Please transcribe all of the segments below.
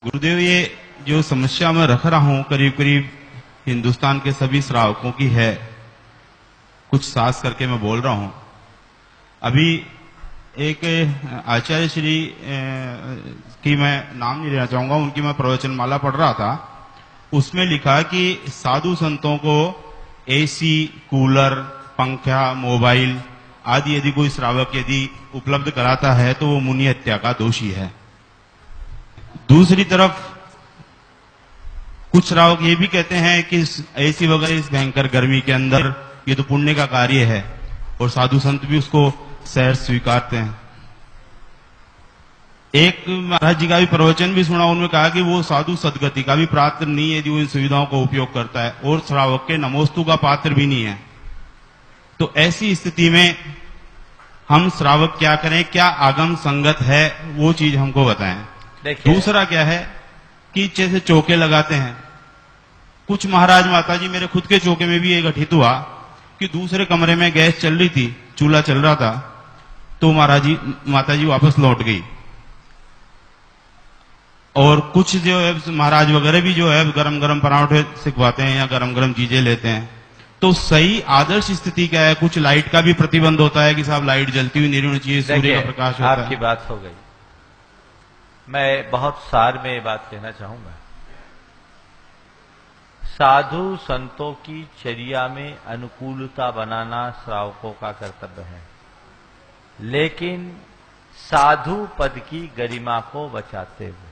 गुरुदेव, ये जो समस्या मैं रख रहा हूं करीब करीब हिंदुस्तान के सभी श्रावकों की है। कुछ सास करके मैं बोल रहा हूं। अभी एक आचार्य श्री की मैं नाम नहीं लेना चाहूंगा, उनकी मैं प्रवचन माला पढ़ रहा था। उसमें लिखा कि साधु संतों को एसी, कूलर, पंखा, मोबाइल आदि यदि कोई श्रावक यदि उपलब्ध कराता है तो वो मुनि हत्या का दोषी है। दूसरी तरफ कुछ श्रावक ये भी कहते हैं कि एसी वगैरह इस भयंकर गर्मी के अंदर ये तो पुण्य का कार्य है, और साधु संत भी उसको सहर्ष स्वीकारते हैं। एक महाराज जी का भी प्रवचन भी सुना, उन्होंने कहा कि वो साधु सदगति का भी पात्र नहीं है जो इन सुविधाओं का उपयोग करता है, और श्रावक के नमोस्तु का पात्र भी नहीं है। तो ऐसी स्थिति में हम श्रावक क्या करें? क्या आगम संगत है वो चीज हमको बताएं। दूसरा क्या है कि जैसे चौके लगाते हैं, कुछ महाराज माता जी, मेरे खुद के चौके में भी ये घटित हुआ कि दूसरे कमरे में गैस चल रही थी, चूल्हा चल रहा था, तो महाराज जी माता जी वापस लौट गई। और कुछ जो है महाराज वगैरह भी जो है गरम गरम पराठे सिखवाते हैं या गरम गरम चीजें लेते हैं। तो सही आदर्श स्थिति क्या है? कुछ लाइट का भी प्रतिबंध होता है कि साहब लाइट जलती हुई नहीं रहनी चाहिए, सूर्य का प्रकाश होता है। आपकी बात हो गई। मैं बहुत सार में ये बात कहना चाहूंगा। साधु संतों की चर्या में अनुकूलता बनाना श्रावकों का कर्तव्य है, लेकिन साधु पद की गरिमा को बचाते हुए।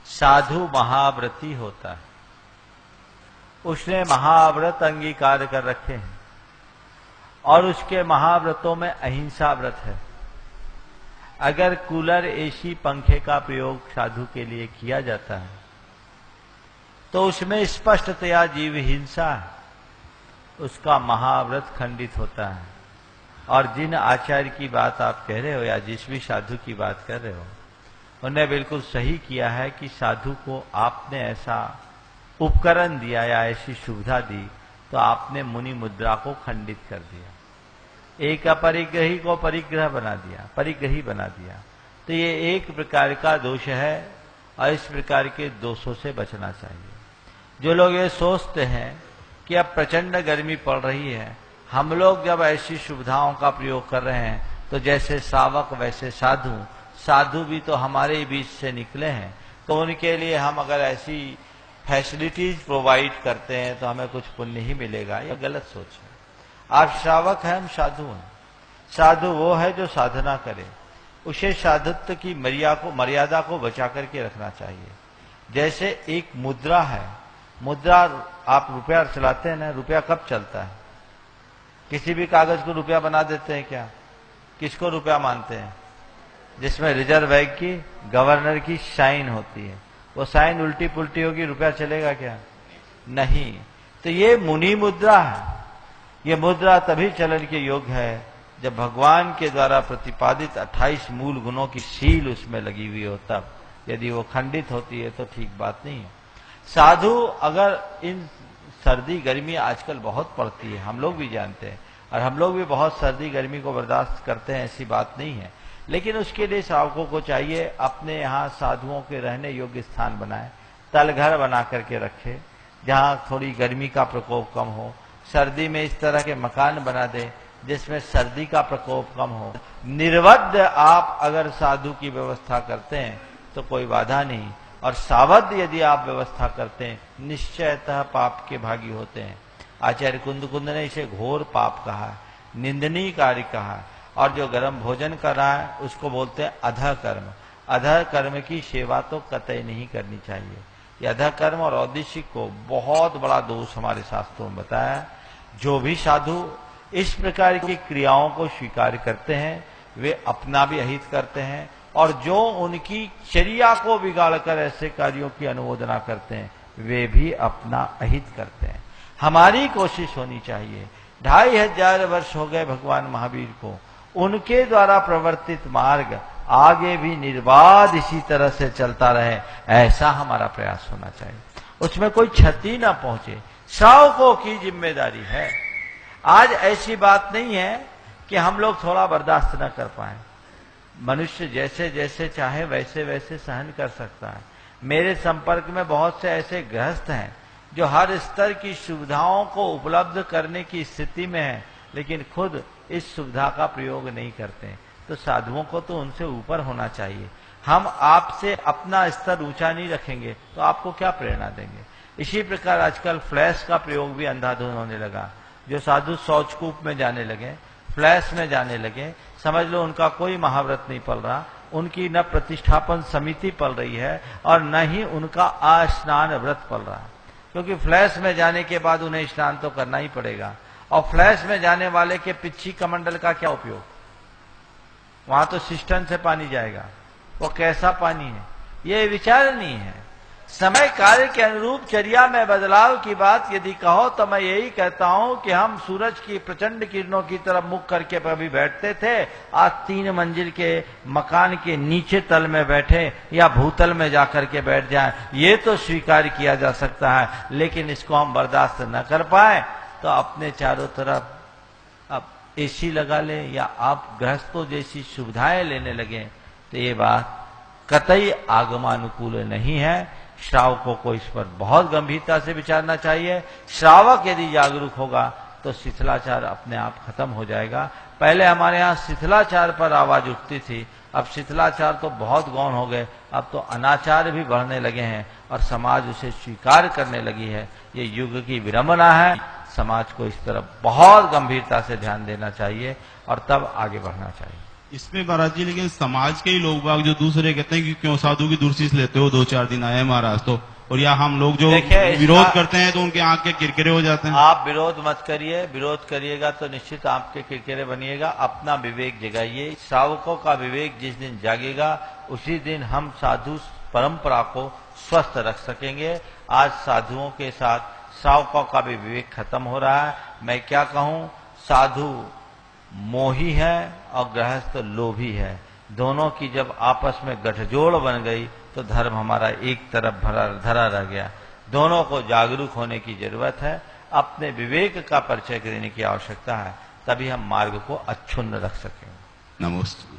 साधु महाव्रती होता है, उसने महाव्रत अंगीकार कर रखे हैं, और उसके महाव्रतों में अहिंसा व्रत है। अगर कूलर, एसी, पंखे का प्रयोग साधु के लिए किया जाता है तो उसमें स्पष्टतया जीव हिंसा है, उसका महाव्रत खंडित होता है। और जिन आचार्य की बात आप कह रहे हो या जिस भी साधु की बात कर रहे हो, उन्होंने बिल्कुल सही किया है कि साधु को आपने ऐसा उपकरण दिया या ऐसी सुविधा दी तो आपने मुनि मुद्रा को खंडित कर दिया, एक अपरिग्रही को परिग्रह बना दिया, परिग्रही बना दिया। तो ये एक प्रकार का दोष है, और इस प्रकार के दोषों से बचना चाहिए। जो लोग ये सोचते हैं कि अब प्रचंड गर्मी पड़ रही है, हम लोग जब ऐसी सुविधाओं का प्रयोग कर रहे हैं तो जैसे श्रावक वैसे साधु, साधु भी तो हमारे ही बीच से निकले हैं, तो उनके लिए हम अगर ऐसी फैसिलिटीज प्रोवाइड करते हैं तो हमें कुछ पुण्य ही मिलेगा। यह गलत सोच है। आप श्रावक हैं, हम साधु हैं। साधु वो है जो साधना करे, उसे साधुत्व की मर्यादा को बचा करके रखना चाहिए। जैसे एक मुद्रा है, मुद्रा आप रुपया चलाते हैं ना, रुपया कब चलता है? किसी भी कागज को रुपया बना देते हैं क्या? किसको रुपया मानते हैं? जिसमें रिजर्व बैंक की, गवर्नर की साइन होती है। वो साइन उल्टी पुल्टी होगी, रुपया चलेगा क्या? नहीं। तो ये मुनि मुद्रा है। ये मुद्रा तभी चलन के योग्य है जब भगवान के द्वारा प्रतिपादित 28 मूल गुणों की सील उसमें लगी हुई हो, तब। यदि वो खंडित होती है तो ठीक बात नहीं है। साधु अगर इन सर्दी गर्मी आजकल बहुत पड़ती है, हम लोग भी जानते हैं, और हम लोग भी बहुत सर्दी गर्मी को बर्दाश्त करते हैं, ऐसी बात नहीं है। लेकिन उसके लिए श्रावकों को चाहिए अपने यहाँ साधुओं के रहने योग्य स्थान बनाए, तलघर बना करके रखे जहाँ थोड़ी गर्मी का प्रकोप कम हो। सर्दी में इस तरह के मकान बना दे जिसमें सर्दी का प्रकोप कम हो। निर्वध आप अगर साधु की व्यवस्था करते हैं तो कोई बाधा नहीं, और सावध यदि आप व्यवस्था करते हैं निश्चयतः पाप के भागी होते हैं। आचार्य कुंद ने इसे घोर पाप कहा, निंदनीय कार्य कहा। और जो गर्म भोजन कर रहा है उसको बोलते हैं अधः कर्म। अधः कर्म की सेवा तो कतई नहीं करनी चाहिए। ये अधः कर्म और औद्देशिक को बहुत बड़ा दोष हमारे शास्त्रों में बताया। जो भी साधु इस प्रकार की क्रियाओं को स्वीकार करते हैं वे अपना भी अहित करते हैं, और जो उनकी चर्या को बिगाड़कर ऐसे कार्यों की अनुमोदना करते हैं वे भी अपना अहित करते हैं। हमारी कोशिश होनी चाहिए। 2500 वर्ष हो गए भगवान महावीर को, उनके द्वारा प्रवर्तित मार्ग आगे भी निर्बाध इसी तरह से चलता रहे, ऐसा हमारा प्रयास होना चाहिए। उसमें कोई क्षति ना पहुंचे, श्रावकों की जिम्मेदारी है। आज ऐसी बात नहीं है कि हम लोग थोड़ा बर्दाश्त न कर पाए। मनुष्य जैसे जैसे चाहे वैसे वैसे सहन कर सकता है। मेरे संपर्क में बहुत से ऐसे गृहस्थ हैं जो हर स्तर की सुविधाओं को उपलब्ध करने की स्थिति में है, लेकिन खुद इस सुविधा का प्रयोग नहीं करते। तो साधुओं को तो उनसे ऊपर होना चाहिए। हम आपसे अपना स्तर ऊंचा नहीं रखेंगे तो आपको क्या प्रेरणा देंगे। इसी प्रकार आजकल फ्लैश का प्रयोग भी अंधाधुंध होने लगा। जो साधु शौचकूप में जाने लगे, फ्लैश में जाने लगे, समझ लो उनका कोई महाव्रत नहीं पल रहा, उनकी न प्रतिष्ठापन समिति पल रही है और न ही उनका अस्नान व्रत पल रहा है। क्योंकि फ्लैश में जाने के बाद उन्हें स्नान तो करना ही पड़ेगा, और फ्लैश में जाने वाले के पिच्छी कमंडल का क्या उपयोग। वहां तो सिस्टम से पानी जाएगा, वो कैसा पानी है ये विचार नहीं है। समय कार्य के अनुरूप चर्या में बदलाव की बात यदि कहो तो मैं यही कहता हूं कि हम सूरज की प्रचंड किरणों की तरफ मुख करके कभी बैठते थे, आज 3 मंजिल के मकान के नीचे तल में बैठे या भूतल में जाकर के बैठ जाएं, ये तो स्वीकार किया जा सकता है। लेकिन इसको हम बर्दाश्त न कर पाए तो अपने चारों तरफ अब एसी लगा ले या आप गृहस्थों जैसी सुविधाएं लेने लगे तो ये बात कतई आगमानुकूल नहीं है। श्रावकों को इस पर बहुत गंभीरता से विचारना चाहिए। श्रावक यदि जागरूक होगा तो शिथिलाचार अपने आप खत्म हो जाएगा। पहले हमारे यहाँ शिथिलाचार पर आवाज उठती थी, अब शिथिलाचार तो बहुत गौण हो गए, अब तो अनाचार भी बढ़ने लगे हैं और समाज उसे स्वीकार करने लगी है। ये युग की विडंबना है। समाज को इस तरफ बहुत गंभीरता से ध्यान देना चाहिए और तब आगे बढ़ना चाहिए। इसमें महाराज जी लेकिन समाज के ही लोग बाग जो दूसरे कहते हैं कि क्यों साधु की दूरशीष लेते हो, 2-4 दिन आए महाराज तो, और या हम लोग जो विरोध करते हैं तो उनके आंख के किरकिरे हो जाते हैं। आप विरोध मत करिए, विरोध करिएगा तो निश्चित आपके किरकिरे बनिएगा। अपना विवेक जगाइए। श्रावकों का विवेक जिस दिन जागेगा उसी दिन हम साधु परंपरा को स्वस्थ रख सकेंगे। आज साधुओं के साथ श्रावकों का भी विवेक खत्म हो रहा है। मैं क्या कहूं, साधु मोही है और गृहस्थ लोभी है। दोनों की जब आपस में गठजोड़ बन गई तो धर्म हमारा एक तरफ धरा रह गया। दोनों को जागरूक होने की जरूरत है, अपने विवेक का परिचय देने की आवश्यकता है, तभी हम मार्ग को अक्षुण्ण रख सकेंगे। नमस्ते।